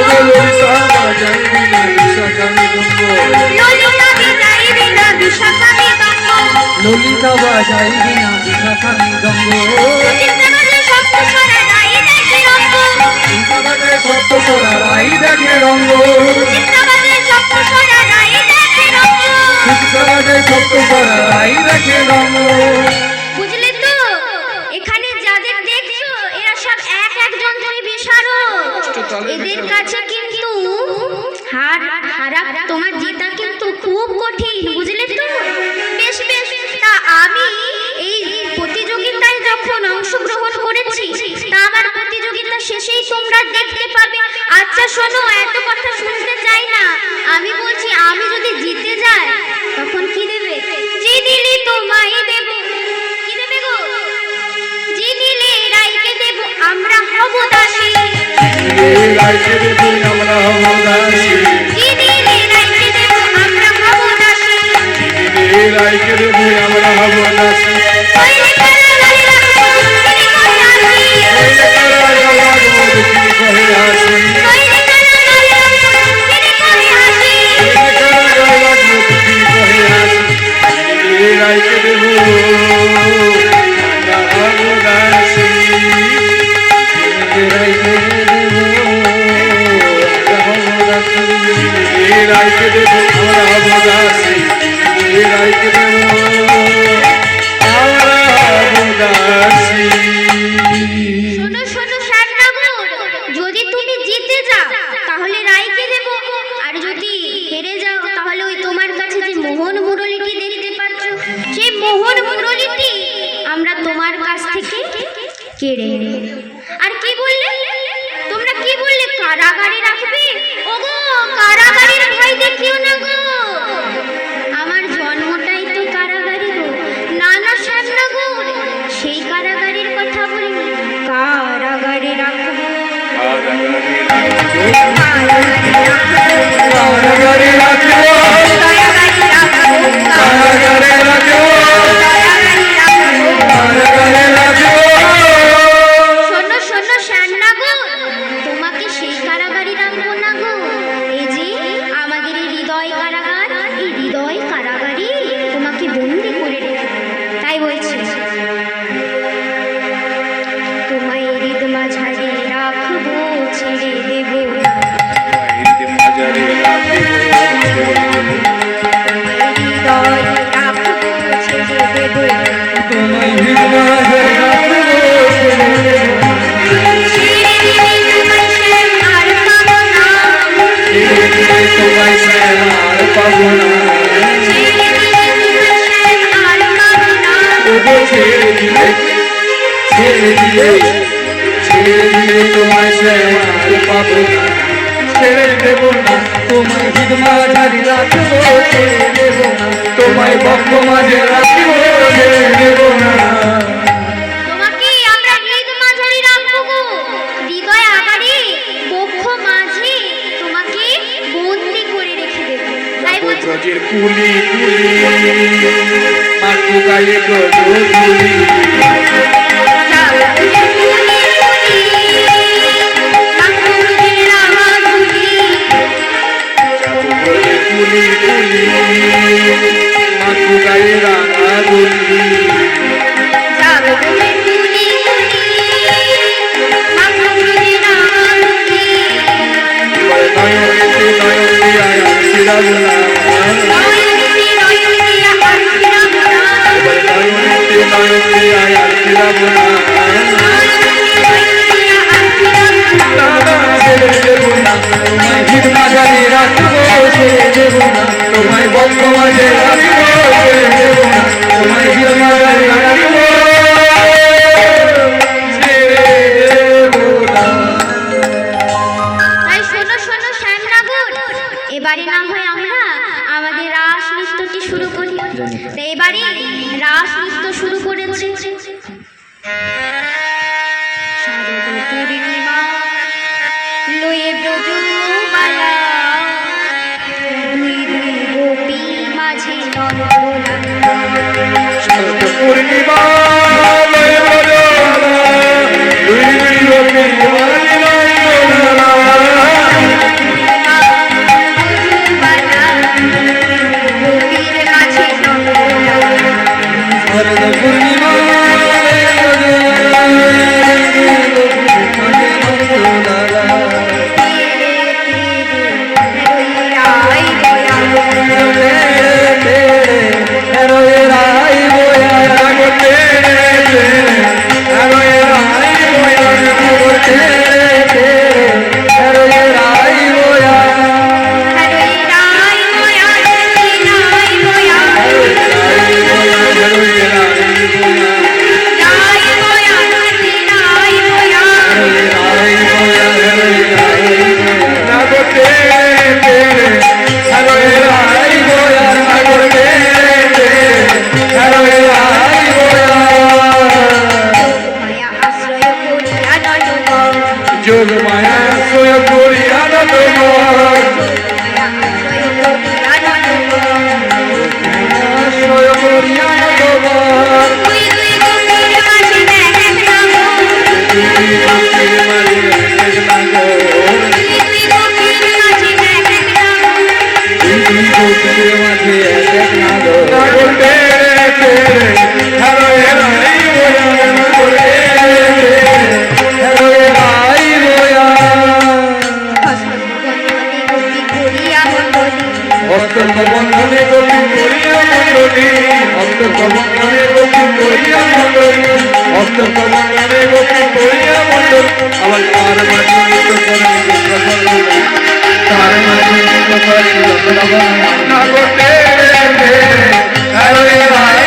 ললিতা বাজাই বিনা বিশাখা মৃদঙ্গ, ললিতা বাজাই বিনা বিশাখা মৃদঙ্গ, ললিতা বাজাই বিনা বিশাখা মৃদঙ্গ, সপ্তস্বরা রাই দেখে রঙ্গ, সপ্তস্বরা রাই দেখে রঙ্গ, সপ্তস্বরা রাই দেখে রঙ্গ, সপ্তস্বরা রাই দেখে রঙ্গ। বুঝলে তো, এখানে যাদের দেখছো এরা সব এক একজন করে বিশারদ। এদের কাছে কিন্তু হারা তোমার জেতা কিন্তু খুব কঠিন, বুঝলে তো। বেশ বেশ, তা আমি এই প্রতিযোগিতায় যখন অংশগ্রহণ করেছি, তা আমার প্রতিযোগিতা শেষেই তোমরা দেখতে পাবে। আচ্ছা শোনো, এত কথা শুনতে চাই না, আমি বলছি আমি যদি জিতে যাই তখন কি দেবে? জি দিলে তোমায় দেব। কি দেবে গো? জি দিলে রাইকে দেব, আমরা হব দাসী। রাইকে দেব আমরা হব দাসী, জি দিলে রাইকে দেব, আমরা হব দাসী। রাইকে দেব আমরা হব দাসী। কইলে কারাগারে রাখবো, তিনি কহে আসি। কইলে কারাগারে রাখবো, তিনি কহে আসি। কইলে কারাগারে রাখবো, তিনি কহে আসি। কইলে কারাগারে রাখবো, তিনি কহে আসি। রাইকে দেব আমরা হব দাসী, রাইকে দেব আমরা হব দাসী, রাইকে দেব আমরা হব দাসী, রাইকে দেব আমরা হব দাসী। শোনো শোনো শ্যামনগর, যদি তুমি জিতে যাও তাহলে রাইকে দেব, আর যদি হেরে যাও তাহলে ওই তোমার কাছে যে মোহন মুরলিটি দেখতে পাচ্ছ, সেই মোহন মুরলিটি আমরা তোমার কাছ থেকে কেড়ে নেব। আর কি বললে তোমরা? কি বললে? কারাগারে রাখবে? ওগো, কারাগারের ভয় দেখিও না গো, আমার জন্মটাই তো কারাগারে গো। না না শ্যামনগর, সেই কারাগারের কথা বলিনি, কারাগারে রাখবো, কারাগারে কারাগারে রাখবো, কারাগারে রাখবো, কারাগারে রাখবো। শোনো শোনো শ্যামনগর, তোমাকে সেই কারাগারে রাখবো না গো, এই যে আমাদের এই হৃদয় কারাগার, এই হৃদয় কারাগারে তোমাকে বন্দি করে রেখে, তাই বলছি তোমায় হৃদ মাঝারে রাখবো, ছেড়ে দেবো, মাঝারে রাখবো, হৃদয় রাখবো, ছেড়ে দেবো, তোমায় হৃদয়ে রাখবো, ছেড়ে দিলে তোমায় শ্যাম আর পাবো না, ছেড়ে দিলে তোমায় শ্যাম আর পাবো না, ছেড়ে দিলে তোমায় শ্যাম আর পাবো না, ওগো ছেড়ে দিলে, ছেড়ে দিলে, ছেড়ে দিলে তোমায় শ্যাম আর পাবো না, ছেড়ে দেব না তোমায় হৃদ মাঝারে রাখবো, ছেড়ে দেব না তোমায় বক্ষ মাঝে রাখবো, ছেড়ে দেব না। তোমাকে আমরা হৃদ মাঝারে রাখবো গো, হৃদয় আগারে বক্ষ মাঝে তোমাকে বন্দি করে রেখে দেবো, তাই বলছি ব্রজের কুলি কুলি মাতু গায়ে ব্রজ কুলি, ব্রজের কুলি কুলি মাতু গায়ে রাঙা গুলি, নয়নেতে নয়ন দিয়া আশিরা বোনা, নয়নেতে নয়ন দিয়া আশিরা বোনা, ছেড়ে দেব না তোমায় হৃদ মাঝারে রাখবো, ছেড়ে দেব না তোমায় বক্ষ মাঝে রাখবো, ছেড়ে দেব না তোমায় হৃদ মাঝারে রাখবো, ছেড়ে দেব না। তাই শোনো শোনো শ্যামনগর, এবারে না হয় আমরা আমাদের রাস নৃত্যটি শুরু করি। তো এবারে রাস নৃত্য শুরু করেছে শারদ পূর্ণিমা লয়ে ব্রজবালা, দুই দুই গোপী মাঝে নরদোলা, শারদ পূর্ণিমা লয়ে ব্রজবালা, দুই দুই গোপী মাঝে নরদোলা, যোগ মায়া সয় করিয়া না তোমার সয় করিয়া না তোমার বন্ধনে গোপী করিয়া মন্ডলী বন্ধনে গোপী করিয়া মন্ডলী বন্ধনে গোপী করিয়া মন্ডলী আবার তার মাঝে তার মাঝে না করতে হ্যালো ভাই